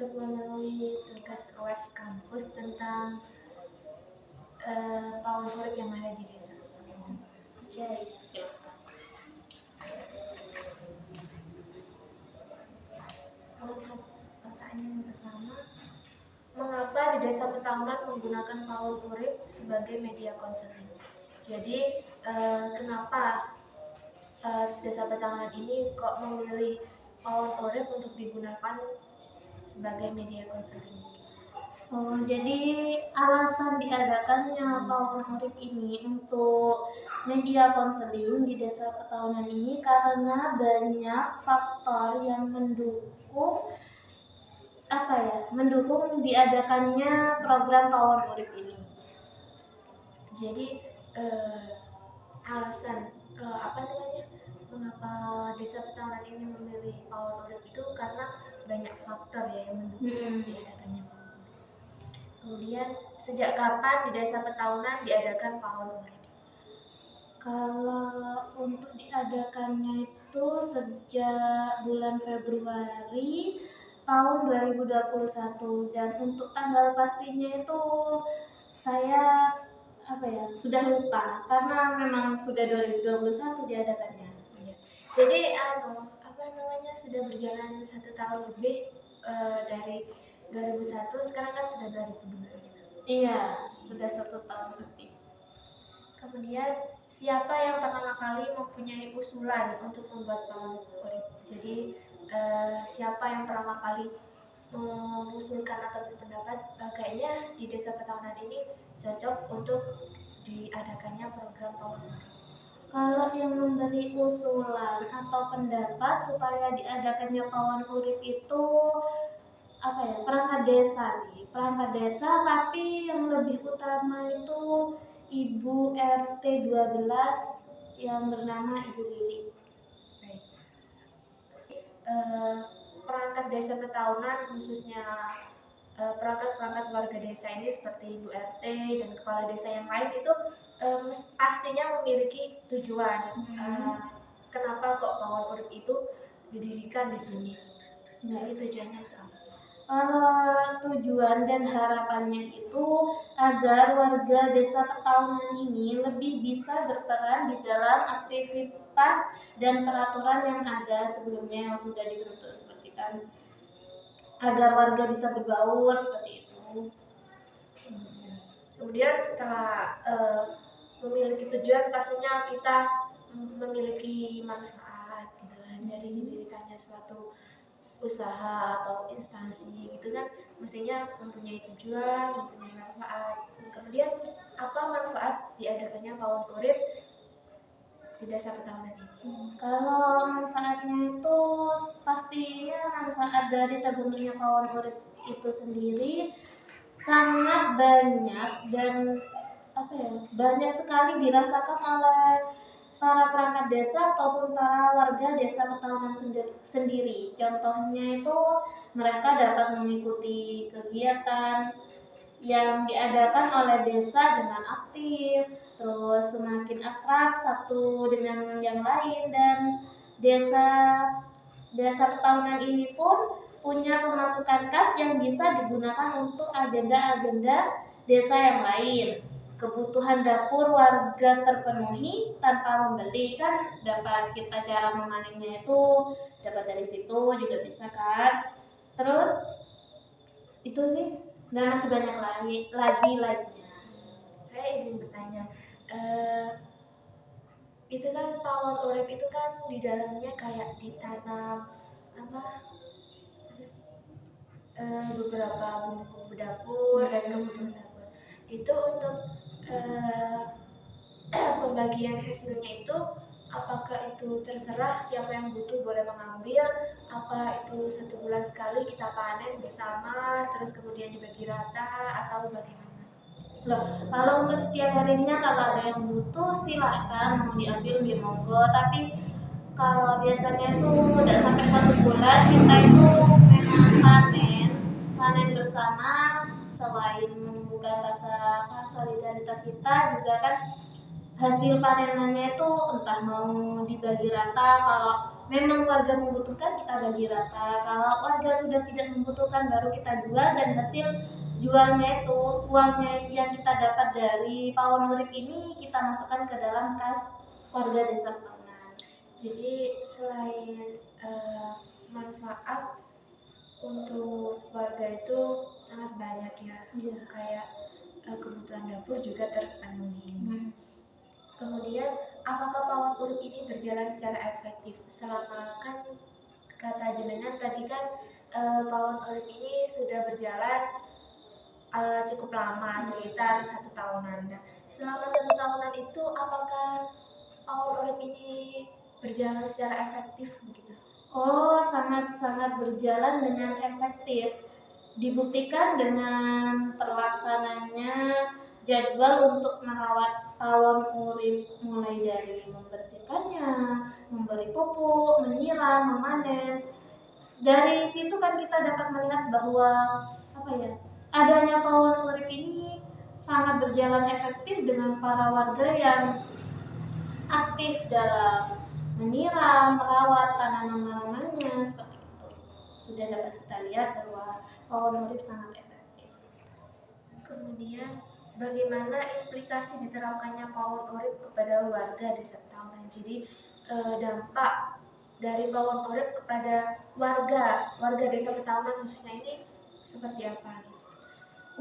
untuk memenuhi tugas UAS kampus tentang pawon urip yang ada di desa. Oke, silakan. Pertanyaan yang pertama, mengapa di Desa Petaunan menggunakan pawon urip sebagai media konseling? Jadi kenapa Desa Petaunan ini kok memilih pawon urip untuk digunakan sebagai media konseling? Oh, jadi alasan diadakannya pawon urip ini untuk media konseling di Desa Petaunan ini karena banyak faktor yang mendukung diadakannya program pawon urip ini. Jadi alasan mengapa Desa Petaunan ini memilih pawon urip itu karena banyak faktor ya yang mendukung diadakannya pawon urip. Kemudian sejak kapan di Desa Petaunan diadakan pawon urip? Kalau untuk diadakannya itu sejak bulan Februari tahun 2021, dan untuk tanggal pastinya itu saya sudah lupa karena memang sudah 2021 diadakannya. Jadi sudah berjalan 1 tahun lebih dari 2001, sekarang kan sudah 2002. Iya, sudah 1 tahun lebih. Kemudian siapa yang pertama kali mempunyai usulan untuk membuat pawon urip? Jadi siapa yang pertama kali mengusulkan atau berpendapat kayaknya di Desa Petaunan ini cocok untuk diadakannya program pawon urip? Kalau yang memberi usulan atau pendapat supaya diadakannya pawon urip itu perangkat desa, tapi yang lebih utama itu Ibu RT 12 yang bernama Ibu Lili. Perangkat Desa Petaunan, khususnya perangkat warga desa ini seperti Ibu RT dan kepala desa yang lain itu pastinya memiliki tujuan. Kenapa kok pawon urip itu didirikan di sini? Jadi tujuannya itu apa? Tujuan dan harapannya itu agar warga Desa Petaunan ini lebih bisa berperan di dalam aktivitas dan peraturan yang ada sebelumnya yang sudah dibentuk, seperti kan agar warga bisa berbaur seperti itu. Kemudian setelah memiliki tujuan, pastinya kita memiliki manfaat gitu kan, dari didirikannya suatu usaha atau instansi gitu kan, mestinya mempunyai tujuan, mempunyai manfaat. Kemudian apa manfaat diadakannya pawon urip di Desa Petaunan ini? Kalau manfaatnya itu pastinya manfaat dari terbentuknya pawon urip itu sendiri sangat banyak dan banyak sekali dirasakan oleh para perangkat desa ataupun para warga Desa Petaunan sendiri. Contohnya itu mereka dapat mengikuti kegiatan yang diadakan oleh desa dengan aktif, terus semakin akrab satu dengan yang lain, dan desa Petaunan ini pun punya pemasukan kas yang bisa digunakan untuk agenda-agenda desa yang lain. Kebutuhan dapur warga terpenuhi tanpa membeli, kan dapat kita cara memanennya itu dapat dari situ juga bisa kan. Terus itu sih, dan masih banyak lagi. Saya izin bertanya, itu kan pawon urip itu kan di dalamnya kayak ditanam beberapa bumbu dapur dan kebutuhan dapur. Itu untuk pembagian hasilnya itu, apakah itu terserah siapa yang butuh boleh mengambil? Apa itu 1 bulan sekali kita panen bersama terus kemudian dibagi rata atau bagaimana? Loh, kalau untuk setiap harinya kalau ada yang butuh silahkan mau diambil di monggo, tapi kalau biasanya itu udah sampai 1 bulan kita itu memang panen bersama. Selain menumbuhkan rasa solidaritas kita, juga kan hasil panenannya itu entah mau dibagi rata. Kalau memang warga membutuhkan, kita bagi rata. Kalau warga sudah tidak membutuhkan, baru kita jual, dan hasil jualnya itu, uangnya yang kita dapat dari pawon urip ini kita masukkan ke dalam kas warga desa Petaunan. Jadi selain manfaat untuk warga itu sangat banyak ya, Iya. kayak kebutuhan dapur juga terpenuhi. Kemudian apakah pawon urip ini berjalan secara efektif? Selama kan kata jenengan tadi kan pawon urip ini sudah berjalan cukup lama, sekitar 1 tahunan. Nah, selama 1 tahunan itu apakah pawon urip ini berjalan secara efektif begitu? Oh, sangat-sangat berjalan dengan efektif. Dibuktikan dengan terlaksananya jadwal untuk merawat pawon urip, mulai dari membersihkannya, memberi pupuk, menyiram, memanen. Dari situ kan kita dapat melihat bahwa adanya pawon urip ini sangat berjalan efektif dengan para warga yang aktif dalam menyiram, merawat tanaman-tanamannya, seperti itu. Sudah dapat kita lihat bahwa pawon urip sangat efektif. Kemudian bagaimana implikasi diterapkannya pawon urip kepada warga desa Petaunan? Jadi dampak dari pawon urip kepada warga desa Petaunan khususnya ini seperti apa?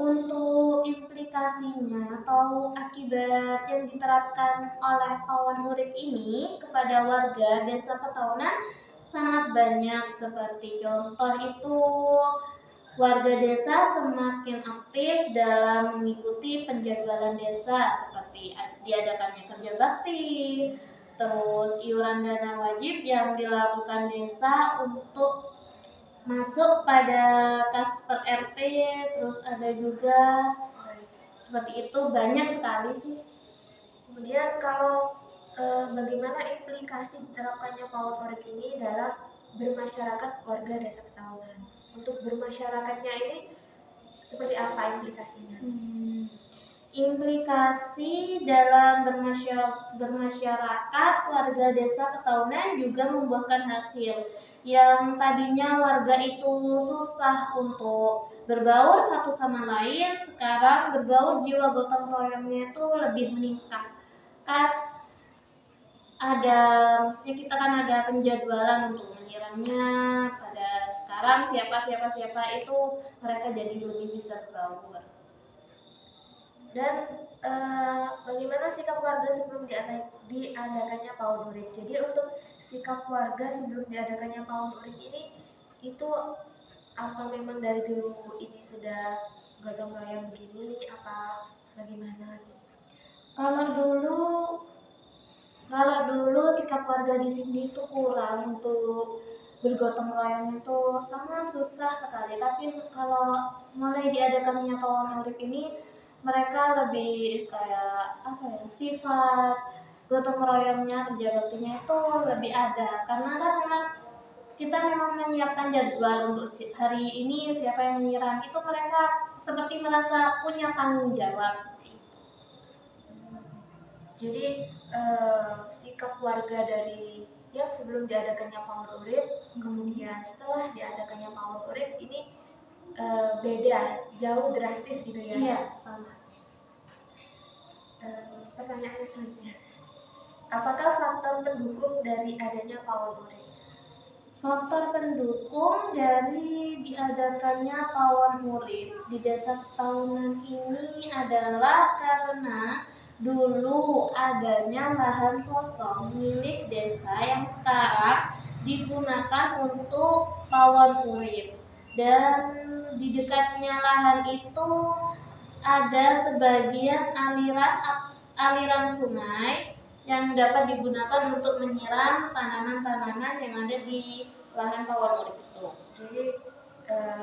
Untuk implikasinya atau akibat yang diterapkan oleh pawon urip ini kepada warga desa Petaunan sangat banyak. Seperti contoh itu, warga desa semakin aktif dalam mengikuti penjadwalan desa, seperti diadakannya kerja bakti, terus iuran dana wajib yang dilakukan desa untuk masuk pada kas per RT, terus ada juga seperti itu, banyak sekali sih. Kemudian kalau bagaimana implikasi diterapkannya pawon urip ini dalam bermasyarakat warga desa Petaunan? Untuk bermasyarakatnya ini seperti apa implikasinya? Implikasi dalam bermasyarakat warga desa Petaunan juga membuahkan hasil. Yang tadinya warga itu susah untuk berbaur satu sama lain, sekarang berbaur, jiwa gotong royongnya itu lebih meningkat. Kan maksudnya kita kan ada penjadwalan untuk menyiramnya. Pada sekarang siapa itu mereka jadi lebih bisa berbaur. Dan bagaimana sikap warga sebelum diadakannya pawon urip? Jadi untuk sikap warga sebelum diadakannya pawon urip ini, itu apa memang dari dulu ini sudah gotong royong begini, apa bagaimana? Kalau dulu sikap warga di sini itu kurang untuk bergotong royong, itu sangat susah sekali. Tapi kalau mulai diadakannya pawon urip ini, mereka lebih kayak sifat gotong royongnya, kerja baktinya itu lebih ada. Karena kan kita memang menyiapkan jadwal untuk hari ini siapa yang menyiram, itu mereka seperti merasa punya tanggung jawab. Jadi sikap warga dari yang sebelum diadakannya pawon urip, kemudian setelah diadakannya pawon urip ini beda, jauh drastis gitu ya? Iya, sama. Pertanyaan selanjutnya, apakah faktor pendukung dari adanya pawon urip? Faktor pendukung dari diadakannya pawon urip di desa Petaunan ini adalah karena dulu adanya lahan kosong milik desa yang sekarang digunakan untuk pawon urip, dan di dekatnya lahan itu ada sebagian aliran sungai yang dapat digunakan untuk menyiram tanaman-tanaman yang ada di lahan pawon urip itu. Jadi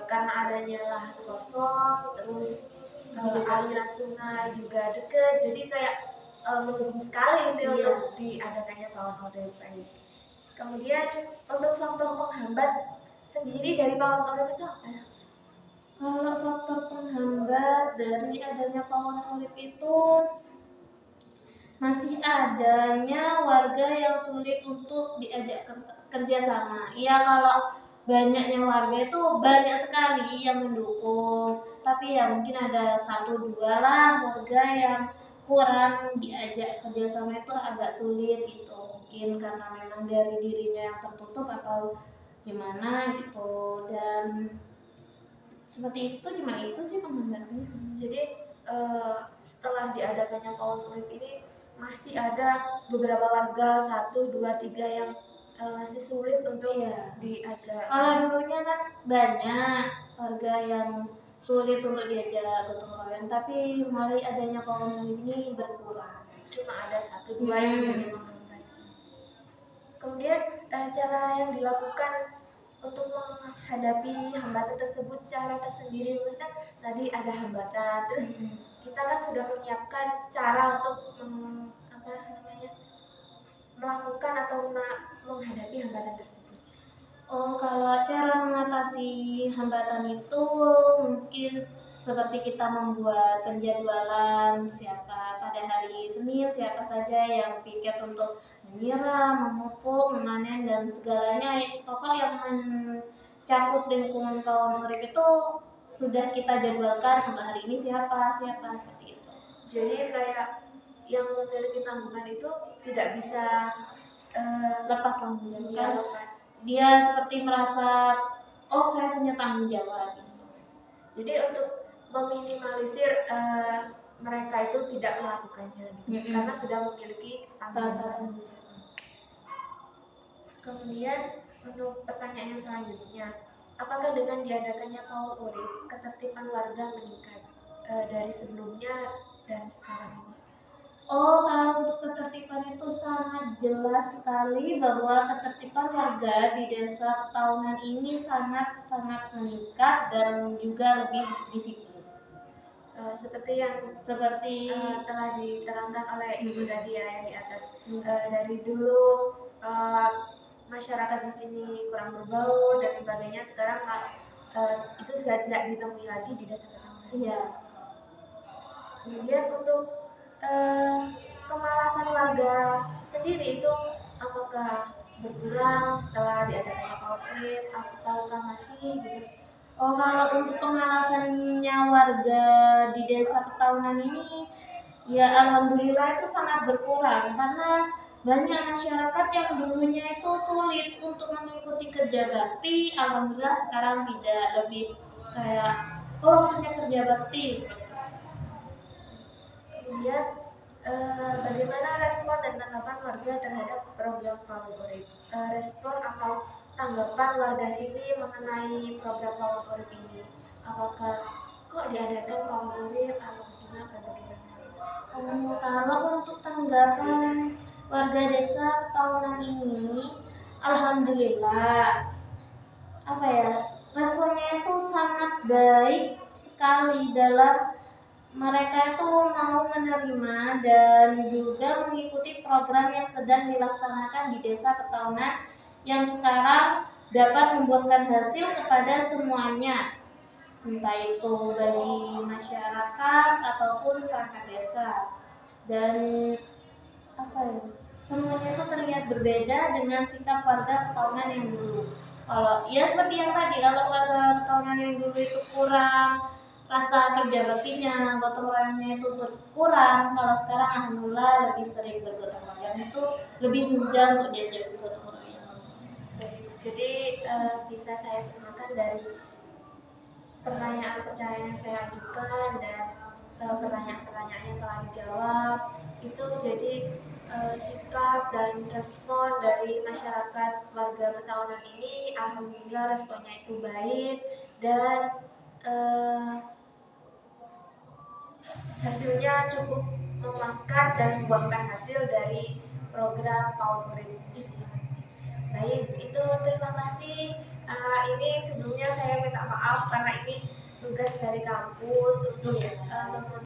karena adanya lahan kosong, terus aliran sungai juga dekat, jadi kayak mendukung sekali itu untuk diadakannya pawon urip ini. Kemudian untuk faktor penghambat sendiri dari pawon urip itu apa? Kalau faktor penghambat dari adanya pawon urip itu masih adanya warga yang sulit untuk diajak kerjasama. Ya kalau banyaknya warga itu banyak sekali yang mendukung, tapi ya mungkin ada satu dua lah warga yang kurang diajak kerjasama itu agak sulit gitu. Mungkin karena memang dari dirinya yang tertutup atau gimana gitu. Dan seperti itu, cuma itu sih penggambarannya. Jadi setelah diadakannya pawon urip ini masih ada beberapa warga 1, 2, 3 yang masih sulit untuk diajak. Kalau dulunya kan banyak warga yang sulit untuk diajak gotong royong, tapi mulai adanya pawon urip ini berkurang. Cuma ada 1, 2 yang jadi menghambat. Kemudian cara yang dilakukan untuk menghadapi hambatan tersebut, cara tersendiri. Kan tadi ada hambatan, terus kita kan sudah menyiapkan cara untuk melakukan atau menghadapi hambatan tersebut. Oh, kalau cara mengatasi hambatan itu mungkin seperti kita membuat penjadwalan siapa pada hari Senin, siapa saja yang piket untuk menyiram, memupuk, memanen, dan segalanya. Pokok yang mencakup lingkungan pawon urip itu sudah kita jadwalkan untuk hari ini siapa seperti itu. Jadi kayak yang memiliki tanggungan itu tidak bisa lepas tanggung jawab. Dia seperti merasa, oh saya punya tanggung jawab. Jadi untuk meminimalisir mereka itu tidak melakukannya karena sudah memiliki tanggung jawab. Kemudian untuk pertanyaan yang selanjutnya, apakah dengan diadakannya pawon urip ketertiban warga meningkat dari sebelumnya dan sekarang ini? Oh, kalau untuk ketertiban itu sangat jelas sekali bahwa ketertiban warga di desa tahunan ini sangat meningkat dan juga lebih disiplin. Seperti yang telah diterangkan oleh Ibu tadi ya yang di atas. Dari dulu masyarakat di sini kurang berbau dan sebagainya, sekarang itu sudah tidak ditemui lagi di desa tetangga. Iya. Kemudian untuk kemalasan warga sendiri itu apakah berkurang setelah diadakannya pawon urip ataukah masih gitu? Oh, kalau untuk kemalasannya warga di desa Petaungan ini, ya alhamdulillah itu sangat berkurang karena banyak masyarakat yang dulunya itu sulit untuk mengikuti kerja bakti, alhamdulillah sekarang tidak, lebih kayak kerja bakti. Kemudian bagaimana respon dan tanggapan warga terhadap program pawon urip? Respon atau tanggapan warga sini mengenai program pawon urip ini? Apakah kok diadakan pawon urip atau bagaimana? Kalau untuk tanggapan warga desa tahunan ini, alhamdulillah responnya itu sangat baik sekali dalam mereka itu mau menerima dan juga mengikuti program yang sedang dilaksanakan di desa Petaungan yang sekarang dapat membuahkan hasil kepada semuanya, entah itu bagi masyarakat ataupun perangkat desa. Dan semuanya itu terlihat berbeda dengan sikap warga Petaungan yang dulu. Kalau seperti yang tadi, kalau warga Petaungan yang dulu itu kurang rasa kerja baktinya, gotong royongnya itu berkurang. Kalau sekarang alhamdulillah lebih sering bergotong royong, itu lebih mudah untuk diajak bergotong royong. Jadi bisa saya simpulkan dari pertanyaan-pertanyaan yang saya ajukan dan pertanyaan-pertanyaan yang telah dijawab itu, jadi sikap dan respon dari masyarakat warga Petaungan ini alhamdulillah responnya itu baik dan hasilnya cukup memuaskan dan membuahkan hasil dari program pawon urip ini. Baik, itu terima kasih. Ini sebelumnya saya minta maaf karena ini tugas dari kampus untuk